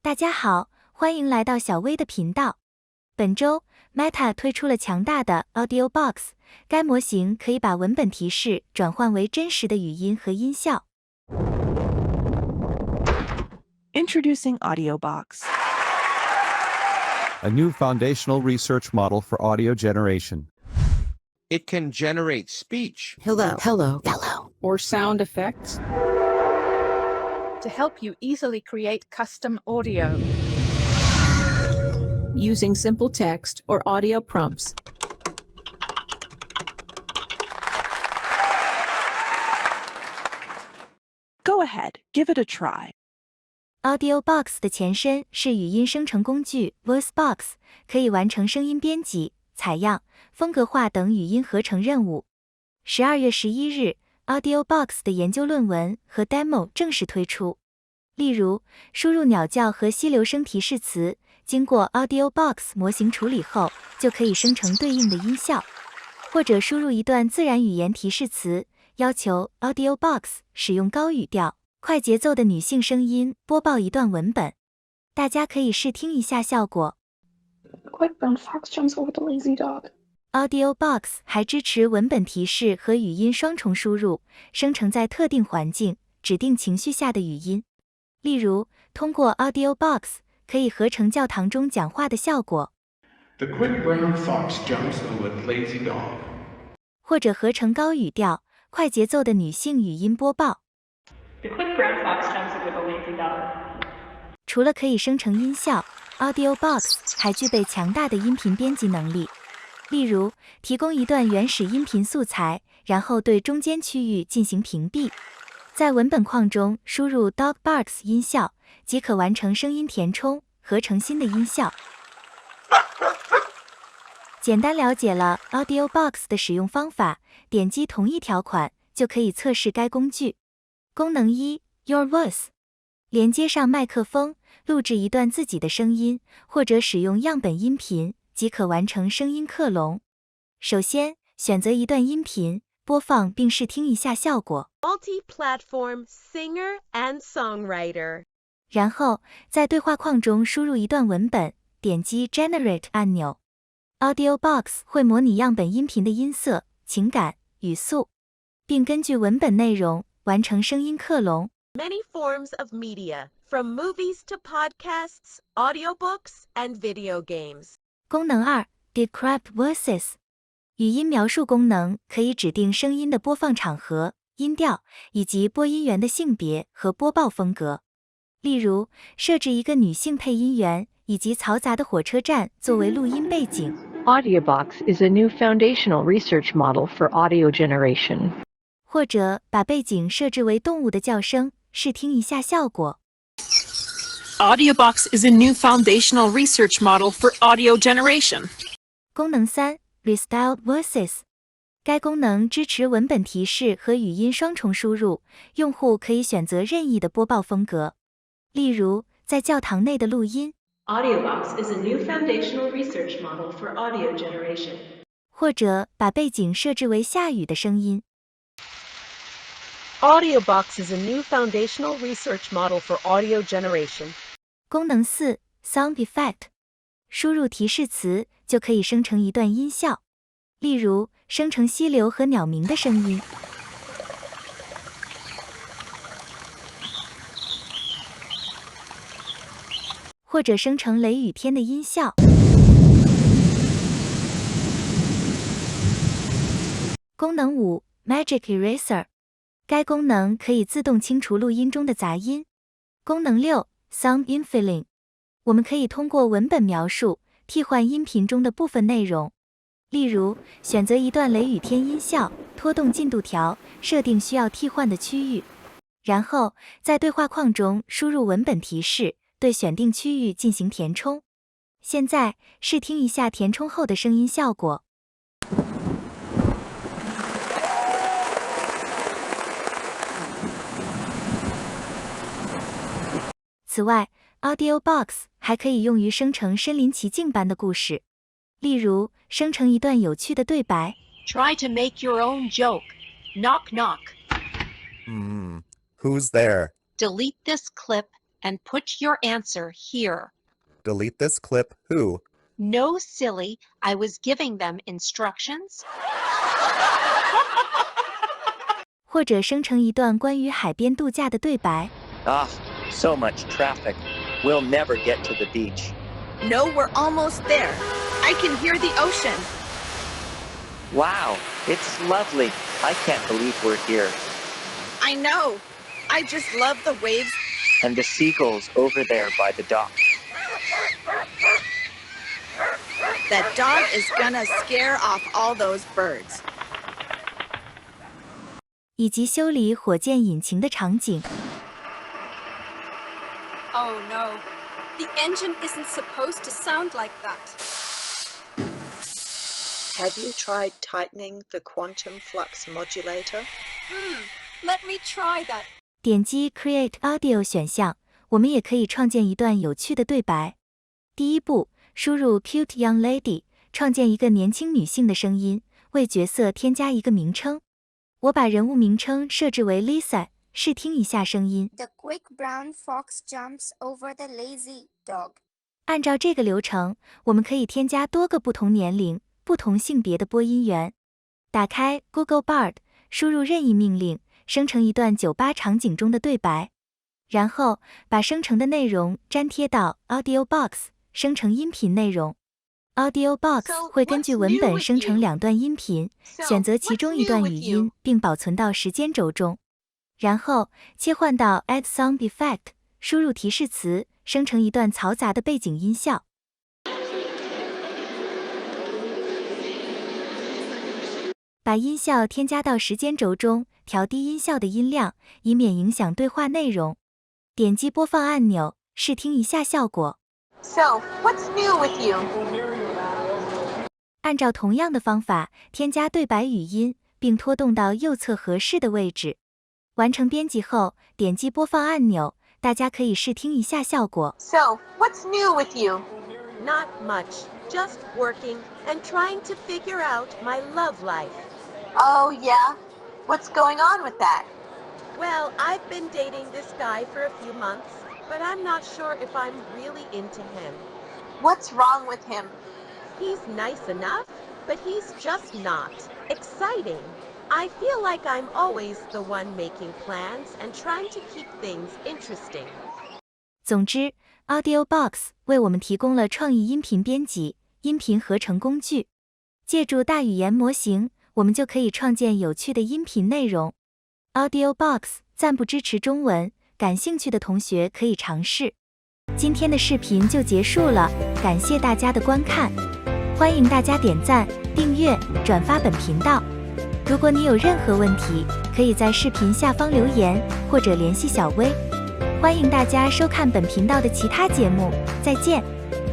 大家好，欢迎来到小薇的频道。本周 Meta 推出了强大的 Audio Box， 该模型可以把文本提示转换为真实的语音和音效。Introducing AudioBox, a new foundational research model for audio generation. It can generate speech, hello, or sound effects to help you easily create custom audio using simple text or audio prompts. Go ahead, give it a try. Audio Box 的前身是语音生成工具 VoiceBox， 可以完成声音编辑、采样、风格化等语音合成任务。12月11日 ，Audio Box 的研究论文和 demo 正式推出。例如，输入鸟叫和溪流声提示词，经过 Audio Box 模型处理后，就可以生成对应的音效；或者输入一段自然语言提示词，要求 Audio Box 使用高语调、快节奏的女性声音播报一段文本。大家可以试听一下效果。Quick brown fox jumps over the lazy dog. Audio Box 还支持文本提示和语音双重输入，生成在特定环境、指定情绪下的语音。例如，通过 Audio Box 可以合成教堂中讲话的效果， The quick brown fox jumps over the lazy dog. 或者合成高语调、快节奏的女性语音播报。 The quick brown fox jumps over the lazy dog. 除了可以生成音效， Audio Box 还具备强大的音频编辑能力。例如，提供一段原始音频素材，然后对中间区域进行屏蔽。在文本框中输入 dog barks 音效，即可完成声音填充，合成新的音效。简单了解了 Audio Box 的使用方法，点击同一条款就可以测试该工具。功能1 Your Voice， 连接上麦克风，录制一段自己的声音，或者使用样本音频，即可完成声音克隆。首先，选择一段音频，播放并试听一下效果。Multi-platform singer and songwriter。然后，在对话框中输入一段文本，点击 Generate 按钮。Audio Box 会模拟样本音频的音色、情感、语速，并根据文本内容完成声音克隆。Many forms of media, from movies to podcasts, audiobooks, and video games。功能2 Decrypt Voices， 语音描述功能可以指定声音的播放场合、音调以及播音员的性别和播报风格。例如，设置一个女性配音员以及嘈杂的火车站作为录音背景。AudioBox is a new foundational research model for audio generation. 或者把背景设置为动物的叫声，试听一下效果。AudioBox is a new foundational research model for audio generation. 功能3 Restyled Voices， 该功能支持文本提示和语音双重输入，用户可以选择任意的播报风格。例如，在教堂内的录音。AudioBox is a new foundational research model for audio generation. 或者把背景设置为下雨的声音。AudioBox is a new foundational research model for audio generation。功能4 Sound Effect， 输入提示词就可以生成一段音效。例如，生成溪流和鸟鸣的声音。或者生成雷雨天的音效。功能5 Magic Eraser， 该功能可以自动清除录音中的杂音。功能6 Sound Infilling， 我们可以通过文本描述替换音频中的部分内容。例如，选择一段雷雨天音效，拖动进度条，设定需要替换的区域，然后在对话框中输入文本提示，对选定区域进行填充。现在试听一下填充后的声音效果。此外 ，Audio Box 还可以用于生成身临其境般的故事。例如，生成一段有趣的对白。Try to make your own joke. Knock knock. Who's there? Delete this clip and put your answer here. Delete this clip. Who? No, silly. I was giving them instructions. 或者生成一段关于海边度假的对白。So much traffic. We'll never get to the beach. No, we're almost there. I can hear the ocean. Wow, it's lovely. I can't believe we're here. I know. I just love the waves. And the seagulls over there by the dock. That dog is gonna scare off all those birds. 以及修理火箭引擎的场景。Oh no, the engine isn't supposed to sound like that. Have you tried tightening the quantum flux modulator? Let me try that. 点击 Create Audio 选项，我们也可以创建一段有趣的对白。第一步，输入 Cute Young Lady， 创建一个年轻女性的声音，为角色添加一个名称。我把人物名称设置为 Lisa， 试听一下声音。The quick brown fox jumps over the lazy dog. 按照这个流程，我们可以添加多个不同年龄、不同性别的播音员。打开 Google Bard， 输入任意命令，生成一段酒吧场景中的对白，然后把生成的内容粘贴到 Audio Box， 生成音频内容。Audio Box 会根据文本生成2段音频，选择其中一段语音并保存到时间轴中。然后切换到 Add Sound Effect， 输入提示词，生成一段嘈杂的背景音效。把音效添加到时间轴中，调低音效的音量，以免影响对话内容。点击播放按钮，试听一下效果。So, what's new with you? 按照同样的方法，添加对白语音，并拖动到右侧合适的位置。完成编辑后，点击播放按钮，大家可以试听一下效果。So, what's new with you? Not much. Just working and trying to figure out my love life. Oh, yeah? What's going on with that? Well, I've been dating this guy for a few months, but I'm not sure if I'm really into him. What's wrong with him? He's nice enough, but he's just not exciting. I feel like I'm always the one making plans and trying to keep things interesting. 总之 ，Audio Box 为我们提供了创意音频编辑、音频合成工具。借助大语言模型，我们就可以创建有趣的音频内容。Audio Box 暂不支持中文，感兴趣的同学可以尝试。今天的视频就结束了，感谢大家的观看，欢迎大家点赞、订阅、转发本频道。如果你有任何问题，可以在视频下方留言，或者联系小薇。欢迎大家收看本频道的其他节目，再见。